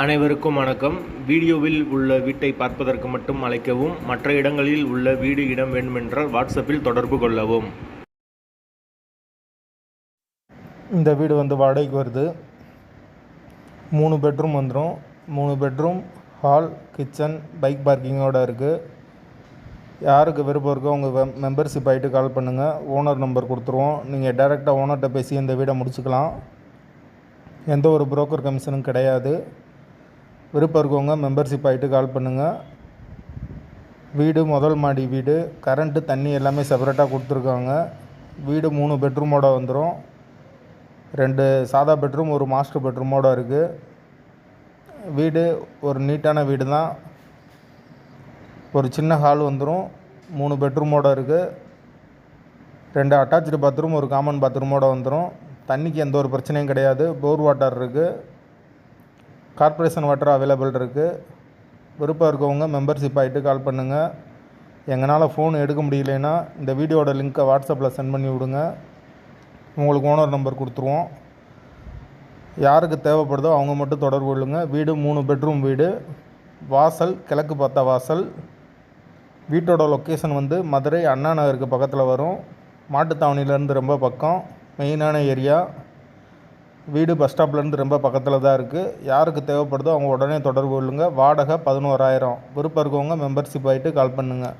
அனைவருக்கும் வணக்கம். வீடியோவில் உள்ள வீட்டை பார்ப்பதற்கு மட்டும் அழைக்கவும். மற்ற இடங்களில் உள்ள வீடு இடம் வேண்டுமென்றால் வாட்ஸ்அப்பில் தொடர்பு கொள்ளவும். இந்த வீடு வாடகைக்கு வருது. 3 பெட்ரூம் வந்துடும். 3 பெட்ரூம், ஹால், கிச்சன், பைக் பார்க்கிங்கோடு இருக்குது. யாருக்கு விருப்பம் இருக்கோ உங்கள் மெம்பர்ஷிப் ஆகிட்டு கால் பண்ணுங்கள். ஓனர் நம்பர் கொடுத்துருவோம். நீங்கள் டைரெக்டாக ஓனர்கிட்ட பேசி இந்த வீடை முடிச்சுக்கலாம். எந்த ஒரு புரோக்கர் கமிஷனும் கிடையாது. விருப்பம் இருக்கவங்க மெம்பர்ஷிப் ஆகிட்டு கால் பண்ணுங்கள். வீடு முதல் மாடி வீடு. கரண்ட்டு, தண்ணி எல்லாமே செப்பரேட்டாக கொடுத்துருக்காங்க. வீடு 3 பெட்ரூமோடு வந்துடும். 2 சாதா பெட்ரூம், ஒரு மாஸ்டர் பெட்ரூமோடு இருக்குது. வீடு ஒரு நீட்டான வீடு தான். ஒரு சின்ன ஹால் வந்துடும். 3 பெட்ரூமோடு இருக்குது. 2 அட்டாச்சு பாத்ரூம், ஒரு காமன் பாத்ரூமோடு வந்துடும். தண்ணிக்கு எந்த ஒரு பிரச்சனையும் கிடையாது. போர் வாட்டர் இருக்குது. கார்ப்பரேஷன் வாட்டர் அவைலபிள் இருக்குது. விருப்பம் இருக்கவங்க மெம்பர்ஷிப் ஆகிட்டு கால் பண்ணுங்கள். எங்களால் ஃபோன் எடுக்க முடியலைன்னா இந்த வீடியோட லிங்க்கை வாட்ஸ்அப்பில் சென்ட் பண்ணி விடுங்க. உங்களுக்கு ஓனர் நம்பர் கொடுத்துருவோம். யாருக்கு தேவைப்படுதோ அவங்க மட்டும் தொடர்பு கொள்ளுங்கள். வீடு 3 பெட்ரூம் வீடு. வாசல் கிழக்கு பார்த்த வாசல். வீட்டோட லொக்கேஷன் மதுரை அண்ணா நகருக்கு பக்கத்தில் வரும். மாட்டுத்தாவணிலேருந்து ரொம்ப பக்கம், மெயினான ஏரியா. வீடு பஸ் ஸ்டாப்லேருந்து ரொம்ப பக்கத்தில் தான் இருக்குது. யாருக்கு தேவைப்படுதோ அவங்க உடனே தொடர்பு கொள்ளுங்கள். வாடகை 11,000. விருப்பம் இருக்கவங்க மெம்பர்ஷிப் ஆகிட்டு கால் பண்ணுங்கள்.